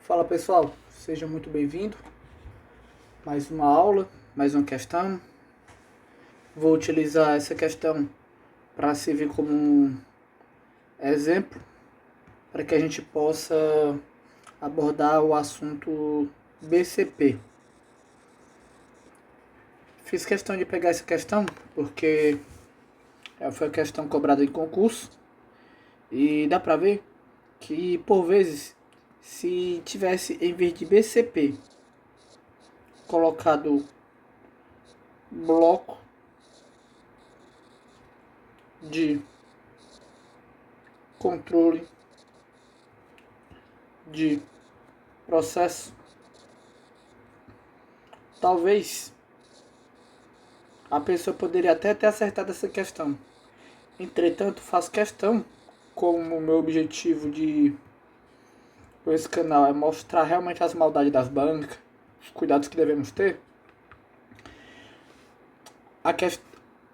Fala pessoal, seja muito bem-vindo. Mais uma aula, mais uma questão. Vou utilizar essa questão para servir como um exemplo para que a gente possa abordar o assunto BCP. Fiz questão de pegar essa questão porque foi a questão cobrada em concurso e dá para ver que por vezes se tivesse em vez de BCP colocado bloco de controle de processo, talvez a pessoa poderia até ter acertado essa questão. Entretanto, faço questão, como o meu objetivo por esse canal é mostrar realmente as maldades das bancas, os cuidados que devemos ter.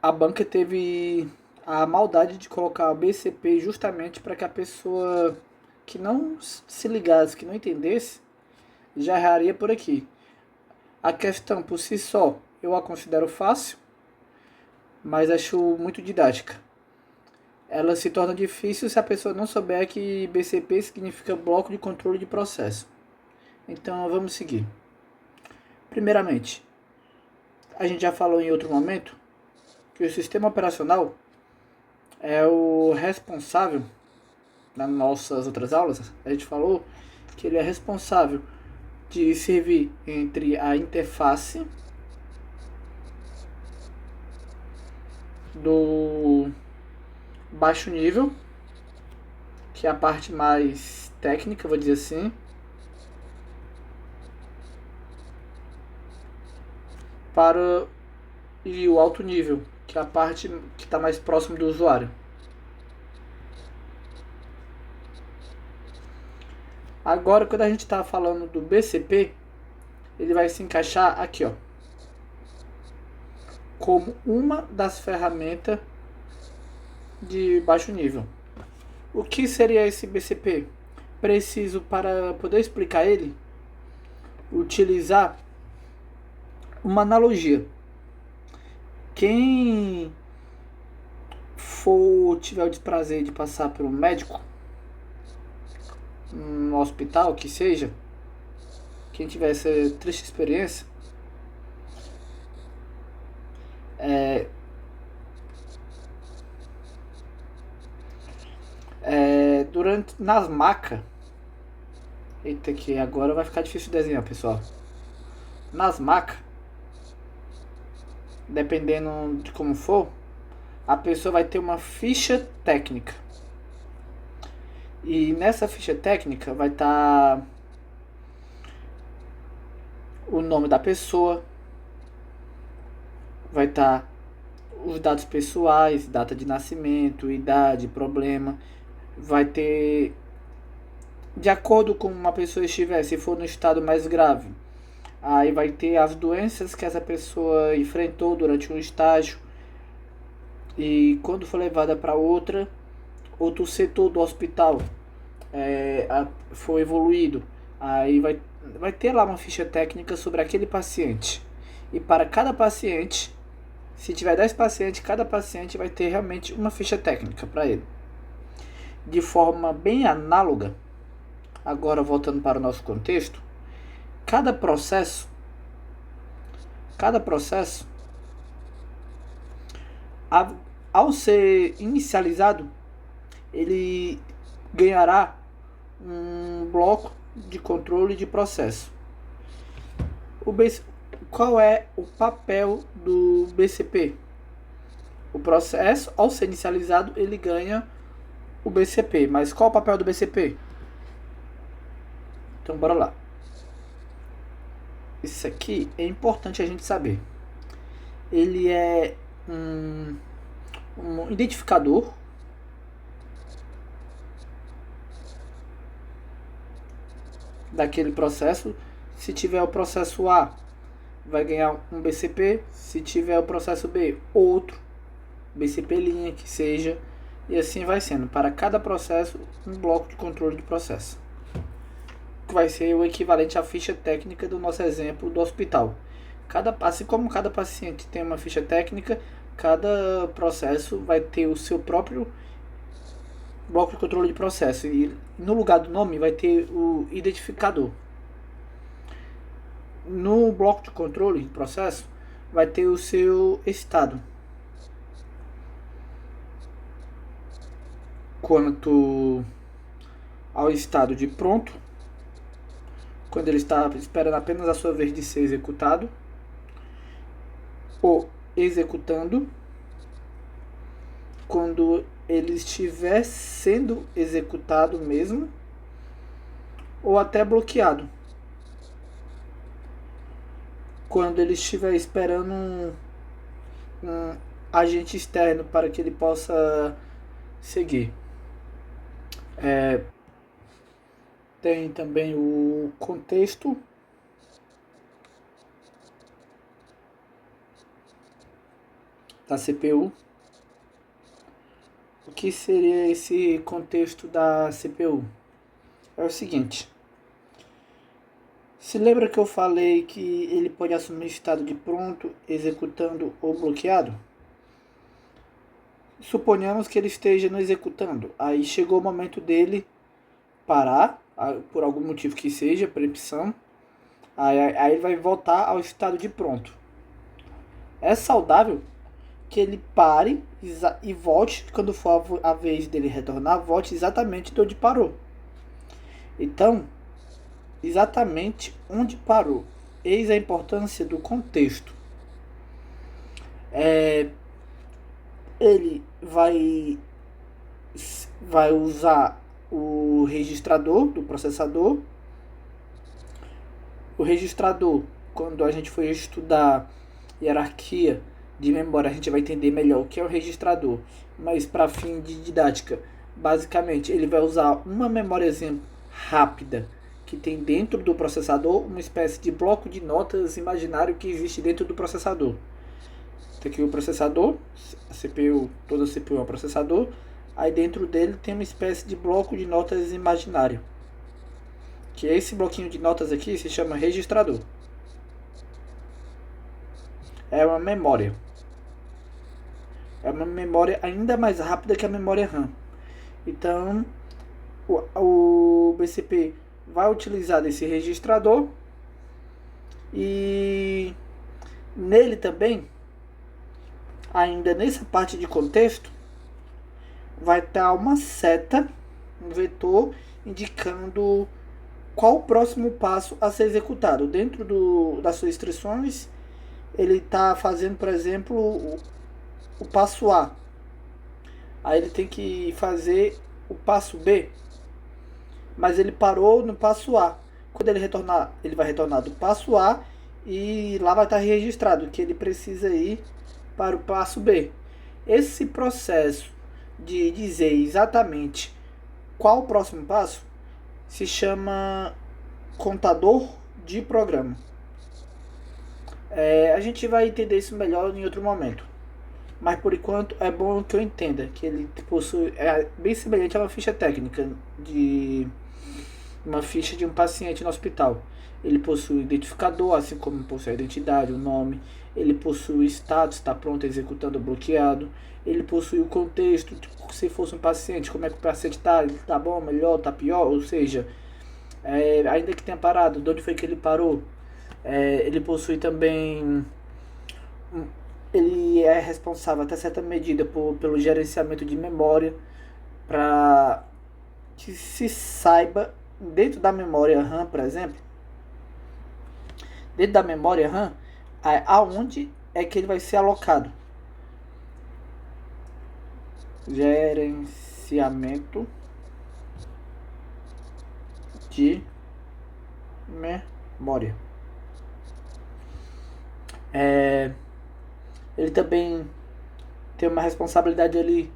A banca teve a maldade de colocar a BCP justamente para que a pessoa que não se ligasse, que não entendesse, já erraria por aqui. A questão por si só eu a considero fácil, mas acho muito didática. Ela se torna difícil se a pessoa não souber que BCP significa bloco de controle de processo. Então vamos seguir. Primeiramente, a gente já falou em outro momento que o sistema operacional é o responsável, nas nossas outras aulas, a gente falou que ele é responsável de servir entre a interface do baixo nível, que é a parte mais técnica, vou dizer assim, e o alto nível, que é a parte que está mais próximo do usuário. Agora, quando a gente está falando do BCP, ele vai se encaixar aqui, ó, como uma das ferramentas de baixo nível. O que seria esse BCP? Preciso, para poder explicar ele, utilizar uma analogia. Quem tiver o desprazer de passar por um médico, um hospital, que seja, quem tiver essa triste experiência, nas macas, eita, que agora vai ficar difícil de desenhar, pessoal. Nas macas, dependendo de como for, a pessoa vai ter uma ficha técnica. E nessa ficha técnica vai estar o nome da pessoa, vai estar os dados pessoais, data de nascimento, idade, problema. Vai ter, de acordo com uma pessoa estiver, se for no estado mais grave, aí vai ter as doenças que essa pessoa enfrentou durante um estágio. E quando for levada para outro setor do hospital, foi evoluído, aí vai ter lá uma ficha técnica sobre aquele paciente. E para cada paciente, se tiver 10 pacientes, cada paciente vai ter realmente uma ficha técnica para ele. De forma bem análoga, agora voltando para o nosso contexto, cada processo, ao ser inicializado, ele ganhará um bloco de controle de processo. Qual é o papel do BCP? O processo, ao ser inicializado, ele ganha o BCP. Mas qual é o papel do BCP? Então, bora lá. Isso aqui é importante a gente saber. Ele é um identificador daquele processo. Se tiver o processo A, vai ganhar um BCP. Se tiver o processo B, outro BCP linha, que seja, e assim vai sendo. Para cada processo, um bloco de controle de processo. que vai ser o equivalente à ficha técnica do nosso exemplo do hospital. Assim como cada paciente tem uma ficha técnica, cada processo vai ter o seu próprio bloco de controle de processo. E no lugar do nome vai ter o identificador. No bloco de controle de processo vai ter o seu estado. Quanto ao estado de pronto, quando ele está esperando apenas a sua vez de ser executado, ou executando, quando ele estiver sendo executado mesmo, ou até bloqueado, quando ele estiver esperando um agente externo para que ele possa seguir. Tem também o contexto da CPU. O que seria esse contexto da CPU? É o seguinte. Se lembra que eu falei que ele pode assumir estado de pronto, executando ou bloqueado? Suponhamos que ele esteja no executando. Aí chegou o momento dele parar, por algum motivo que seja, preempção. Aí ele vai voltar ao estado de pronto. É saudável que ele pare e volte, quando for a vez dele retornar, volte exatamente de onde parou. Então, exatamente onde parou. Eis a importância do contexto. Ele vai usar o registrador do processador. O registrador, quando a gente for estudar hierarquia de memória, a gente vai entender melhor o que é o registrador. Mas para fim de didática, basicamente ele vai usar uma memóriazinha rápida que tem dentro do processador, uma espécie de bloco de notas imaginário que existe dentro do processador. Tem aqui o processador, a CPU, toda a CPU é um processador. Aí dentro dele tem uma espécie de bloco de notas imaginário. Que esse bloquinho de notas aqui se chama registrador. É uma memória. É uma memória ainda mais rápida que a memória RAM. Então, o BCP vai utilizar desse registrador e nele também, ainda nessa parte de contexto, vai estar uma seta, um vetor indicando qual o próximo passo a ser executado. Dentro das suas instruções, ele está fazendo, por exemplo, o passo A. Aí ele tem que fazer o passo B, mas ele parou no passo A. Quando ele retornar, ele vai retornar do passo A e lá vai estar registrado que ele precisa ir para o passo B. Esse processo de dizer exatamente qual o próximo passo se chama contador de programa. A gente vai entender isso melhor em outro momento. Mas por enquanto é bom que eu entenda que ele possui, é bem semelhante a uma ficha técnica de uma ficha de um paciente no hospital. Ele possui o identificador, assim como possui a identidade, o nome. Ele possui o status, está pronto, executando ou bloqueado. Ele possui o contexto, tipo, se fosse um paciente, como é que o paciente está, ele está bom, melhor, está pior, ou seja, ainda que tenha parado, de onde foi que ele parou. Ele possui também, ele é responsável até certa medida pelo gerenciamento de memória, para que se saiba dentro da memória RAM, por exemplo, dentro da memória RAM, aonde é que ele vai ser alocado. Gerenciamento de memória. Ele também tem uma responsabilidade ali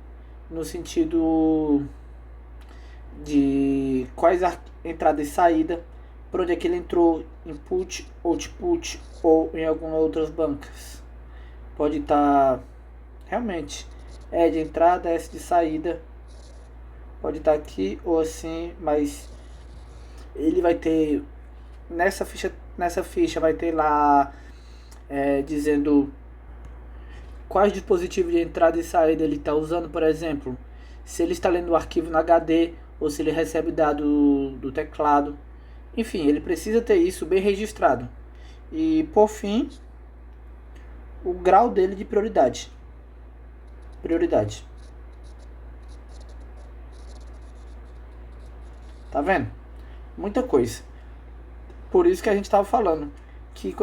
no sentido de quais entrada e saída, por onde é que ele entrou, input, output ou em algumas outras bancas. Pode estar realmente E de entrada, S de saída. Pode estar aqui ou assim, mas ele vai ter nessa ficha vai ter lá dizendo quais dispositivos de entrada e saída ele está usando, por exemplo, se ele está lendo o arquivo no HD ou se ele recebe dado do teclado. Enfim, ele precisa ter isso bem registrado. E por fim, o grau dele de prioridade. Prioridade. Tá vendo? Muita coisa. Por isso que a gente estava falando que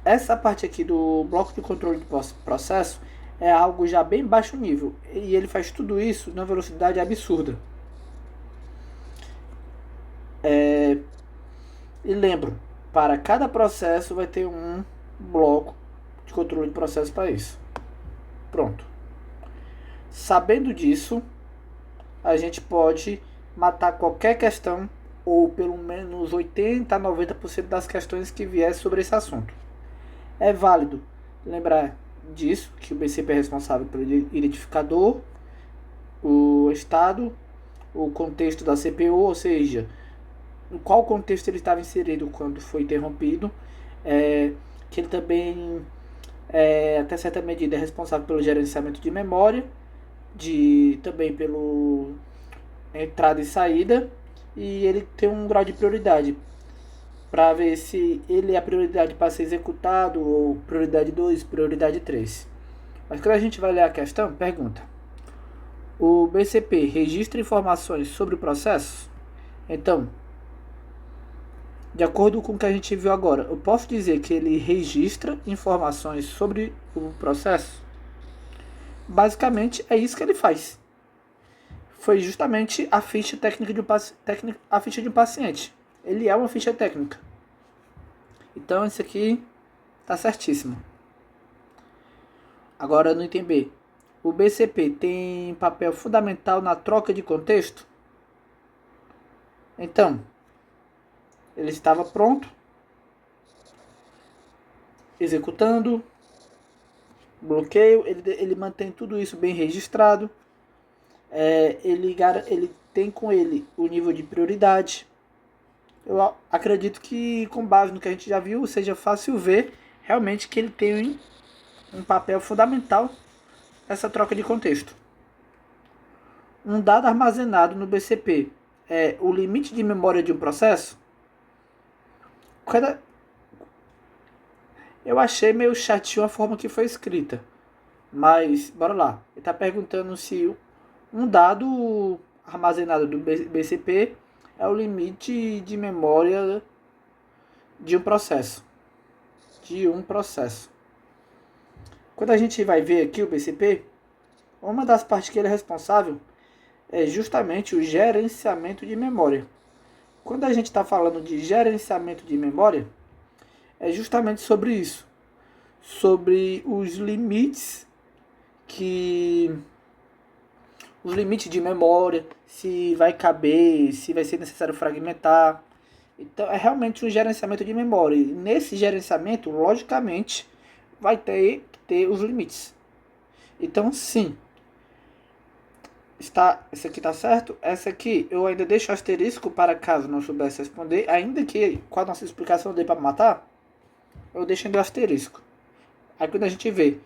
essa parte aqui do bloco de controle de processo é algo já bem baixo nível e ele faz tudo isso numa velocidade absurda. E lembro, para cada processo vai ter um bloco de controle de processo para isso. Pronto. Sabendo disso, a gente pode matar qualquer questão ou pelo menos 80 a 90% das questões que vier sobre esse assunto. É válido lembrar disso, que o BCP é responsável pelo identificador, o estado, o contexto da CPU, ou seja, em qual contexto ele estava inserido quando foi interrompido, que ele também, até certa medida, é responsável pelo gerenciamento de memória, também pelo entrada e saída, e ele tem um grau de prioridade para ver se ele é a prioridade para ser executado ou prioridade 2, prioridade 3. Mas quando a gente vai ler a questão, pergunta: o BCP registra informações sobre o processo? Então, de acordo com o que a gente viu agora, eu posso dizer que ele registra informações sobre o processo? Basicamente é isso que ele faz. Foi justamente a ficha técnica a ficha de um paciente. Ele é uma ficha técnica. Então isso aqui tá certíssimo. Agora no item B. O BCP tem papel fundamental na troca de contexto? Então, ele estava pronto, executando, bloqueio, ele mantém tudo isso bem registrado. Ele tem com ele o nível de prioridade. Eu acredito que, com base no que a gente já viu, seja fácil ver realmente que ele tem um papel fundamental nessa troca de contexto. Um dado armazenado no BCP é o limite de memória de um processo? Eu achei meio chatinho a forma que foi escrita, mas bora lá. Ele está perguntando se um dado armazenado do BCP é o limite de memória de um processo. Quando a gente vai ver aqui o BCP, uma das partes que ele é responsável é justamente o gerenciamento de memória. Quando a gente está falando de gerenciamento de memória, é justamente sobre isso. Sobre os limites de memória, se vai caber, se vai ser necessário fragmentar. Então é realmente um gerenciamento de memória. E nesse gerenciamento, logicamente, vai ter que ter os limites. Então sim, essa aqui está certo. Essa aqui eu ainda deixo asterisco para caso não soubesse responder. Ainda que com a nossa explicação dê para matar, eu deixo ainda asterisco. Aí quando a gente vê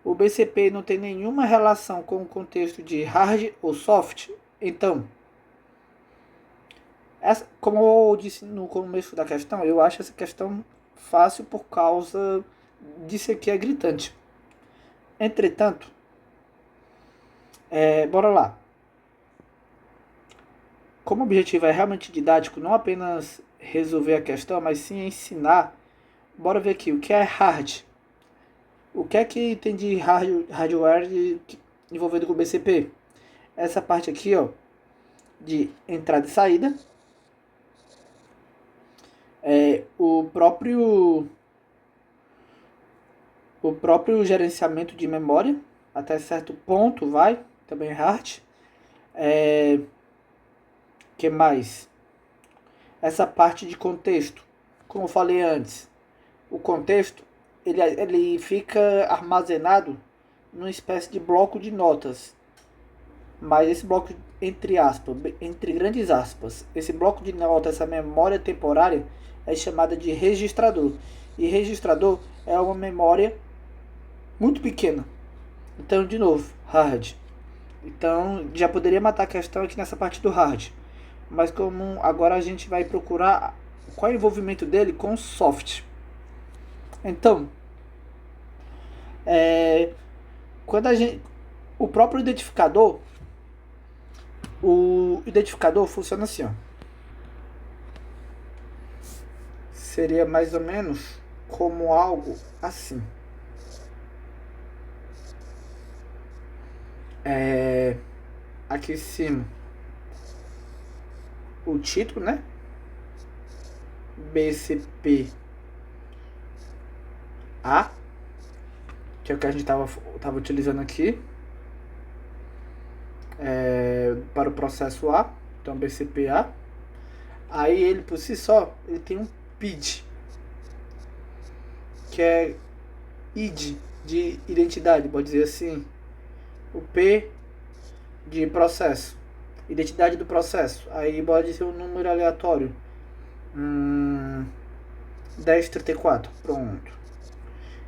o BCP não tem nenhuma relação com o contexto de hard ou soft, então, como eu disse no começo da questão, eu acho essa questão fácil por causa disso aqui é gritante. Entretanto, bora lá. Como o objetivo é realmente didático, não apenas resolver a questão, mas sim ensinar, bora ver aqui o que é hard. O que é que tem de hardware envolvido com o BCP? Essa parte aqui, ó, de entrada e saída. O próprio gerenciamento de memória, até certo ponto vai, também hard. Que mais? Essa parte de contexto, como eu falei antes, o contexto ele fica armazenado numa espécie de bloco de notas. Mas esse bloco entre aspas, entre grandes aspas, esse bloco de nota, essa memória temporária é chamada de registrador. E registrador é uma memória muito pequena. Então, de novo, hard. Então, já poderia matar a questão aqui nessa parte do hard. Mas como agora a gente vai procurar qual é o envolvimento dele com o soft. Então, quando a gente, o identificador funciona assim, ó. Seria mais ou menos como algo assim. Aqui em cima, o título, né? BCPA, que é o que a gente tava utilizando aqui, para o processo A, então BCPA. Aí ele por si só, ele tem um PID, que é ID de identidade, pode dizer assim. O P de processo, identidade do processo. Aí pode ser um número aleatório. 1034, pronto.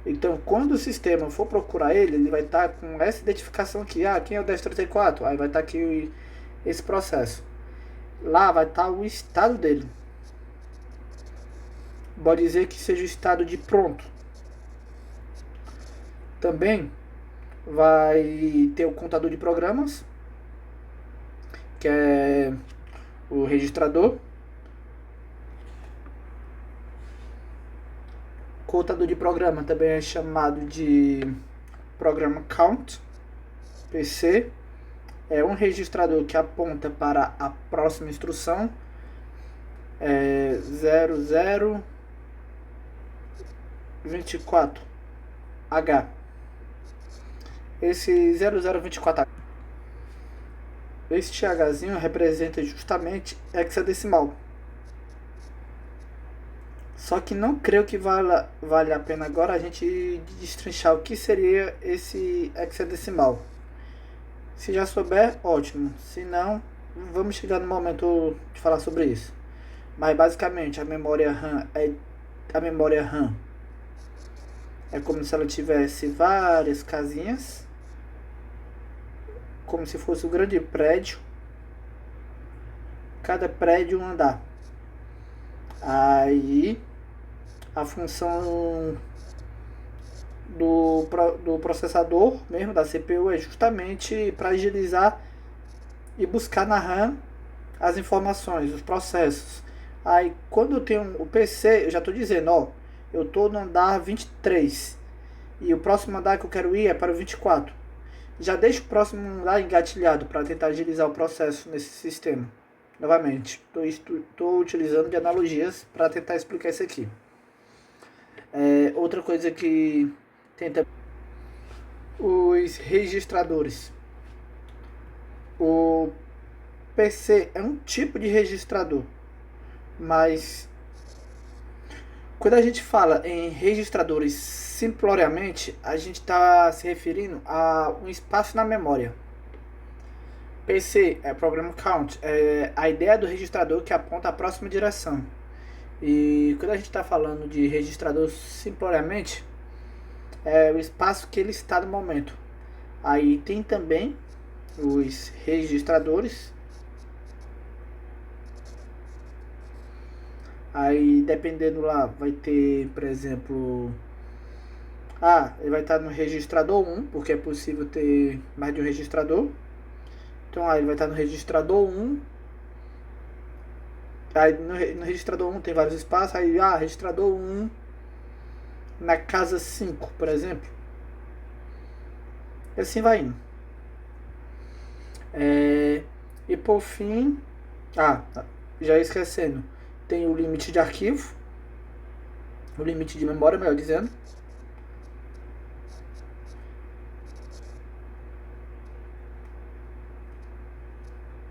Então, quando o sistema for procurar ele vai estar com essa identificação aqui. Quem é o 1034? Aí vai estar aqui esse processo. Lá vai estar o estado dele. Pode dizer que seja o estado de pronto. Também vai ter o contador de programas, que é o registrador. Contador de programa também é chamado de programa count. PC é um registrador que aponta para a próxima instrução. 0024H. Esse 0024H, este Hzinho representa justamente hexadecimal. Só que não creio que vale a pena agora a gente destrinchar o que seria esse hexadecimal. Se já souber, ótimo. Se não, vamos chegar no momento de falar sobre isso. Mas basicamente a memória RAM é como se ela tivesse várias casinhas, como se fosse um grande prédio. Cada prédio um andar. Aí a função do processador mesmo, da CPU, é justamente para agilizar e buscar na RAM as informações, os processos. Aí quando eu tenho o PC, eu já estou dizendo, ó, eu estou no andar 23 e o próximo andar que eu quero ir é para o 24. Já deixo o próximo andar engatilhado para tentar agilizar o processo nesse sistema. Novamente, estou utilizando de analogias para tentar explicar isso aqui. Outra coisa que tenta os registradores. O PC é um tipo de registrador, mas quando a gente fala em registradores simploriamente, a gente está se referindo a um espaço na memória. PC é Program Count, é a ideia do registrador que aponta a próxima direção. E quando a gente está falando de registrador simploriamente, é o espaço que ele está no momento. Aí tem também os registradores. Aí dependendo lá, vai ter, por exemplo, ele vai estar no registrador 1, porque é possível ter mais de um registrador. Então ele vai estar no registrador 1. Aí no registrador 1 tem vários espaços. Aí registrador 1 na casa 5, por exemplo. E assim vai indo. E por fim, já esquecendo, tem o limite de arquivo, o limite de memória, melhor dizendo.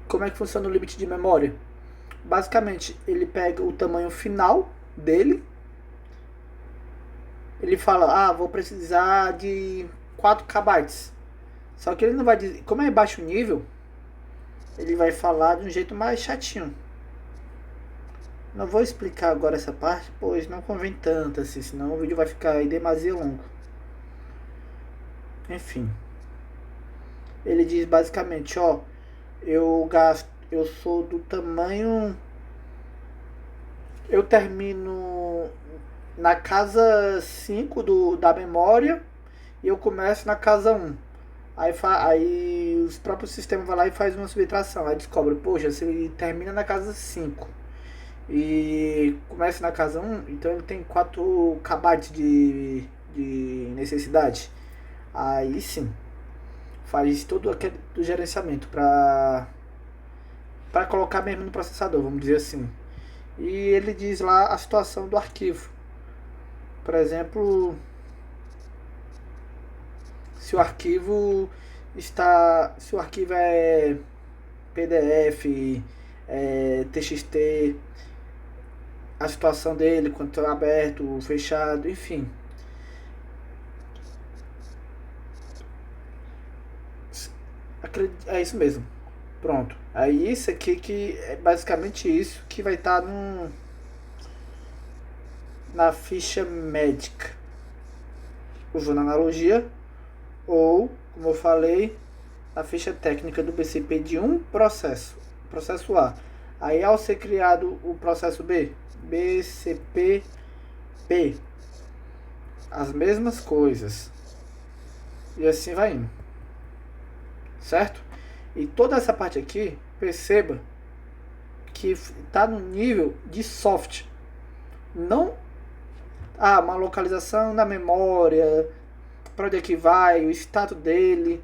Como é que funciona o limite de memória? Basicamente, ele pega o tamanho final dele. Ele fala, vou precisar de 4 KB. Só que ele não vai dizer, como é baixo nível, ele vai falar de um jeito mais chatinho. Não vou explicar agora essa parte, pois não convém tanto assim, senão o vídeo vai ficar aí demasiado longo. Enfim, ele diz basicamente, ó, eu sou do tamanho, eu termino na casa 5 da memória e eu começo na casa um. Aí os próprios sistemas vão lá e faz uma subtração. Aí descobre, poxa, se ele termina na casa 5 e começa na casa um, então ele tem 4 kbytes de necessidade. Aí sim, faz todo aquele do gerenciamento para colocar mesmo no processador, vamos dizer assim. E ele diz lá a situação do arquivo. Por exemplo, se o arquivo se o arquivo é PDF, TXT, a situação dele, quanto é aberto, fechado, enfim. É isso mesmo. Pronto. Aí isso aqui que é basicamente isso que vai estar na ficha médica. Usando analogia, ou, como eu falei, na ficha técnica do BCP de um processo A. Aí ao ser criado o processo B, BCPP, as mesmas coisas. E assim vai indo. Certo? E toda essa parte aqui, perceba que está no nível de soft. Não uma localização na memória, para onde é que vai, o status dele,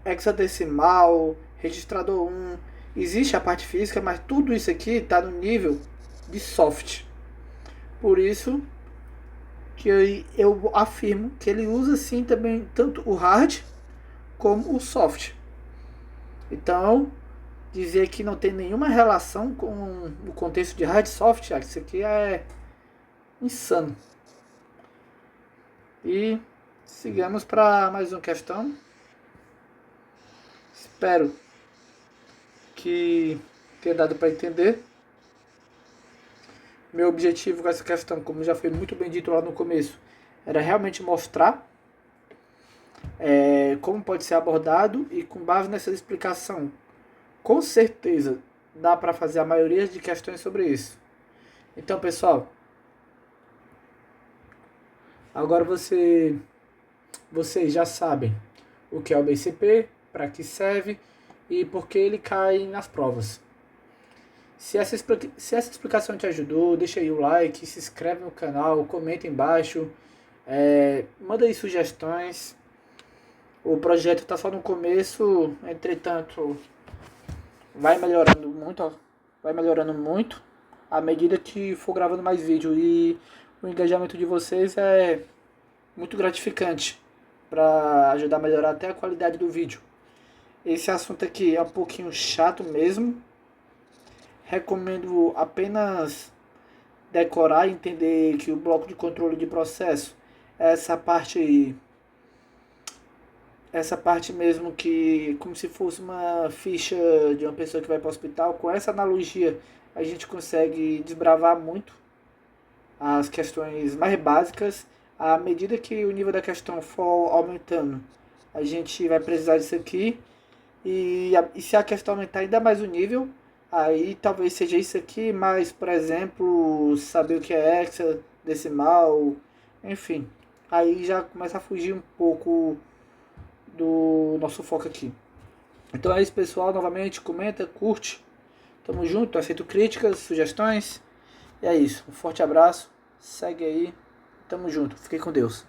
hexadecimal, registrador 1. Existe a parte física, mas tudo isso aqui está no nível de soft. Por isso que eu afirmo que ele usa sim também tanto o hard como o soft. Então, dizer que não tem nenhuma relação com o contexto de hard soft, isso aqui é insano. E sigamos para mais uma questão. Espero que tenha dado para entender. Meu objetivo com essa questão, como já foi muito bem dito lá no começo, era realmente mostrar como pode ser abordado, e com base nessa explicação, com certeza dá para fazer a maioria de questões sobre isso. Então, pessoal, agora vocês já sabem o que é o BCP, para que serve e por que ele cai nas provas. Se essa explicação te ajudou, deixa aí o like, se inscreve no canal, comenta embaixo, manda aí sugestões. O projeto está só no começo, entretanto vai melhorando muito à medida que for gravando mais vídeo, e o engajamento de vocês é muito gratificante para ajudar a melhorar até a qualidade do vídeo. Esse assunto aqui é um pouquinho chato mesmo. Recomendo apenas decorar e entender que o bloco de controle de processo é essa parte mesmo, que como se fosse uma ficha de uma pessoa que vai para o hospital. Com essa analogia a gente consegue desbravar muito as questões mais básicas. À medida que o nível da questão for aumentando, a gente vai precisar disso aqui. E se a questão aumentar ainda mais o nível, aí talvez seja isso aqui, mas, por exemplo, saber o que é hexadecimal, enfim. Aí já começa a fugir um pouco do nosso foco aqui. Então é isso, pessoal. Novamente, comenta, curte. Tamo junto, aceito críticas, sugestões. E é isso. Um forte abraço. Segue aí. Tamo junto. Fiquem com Deus.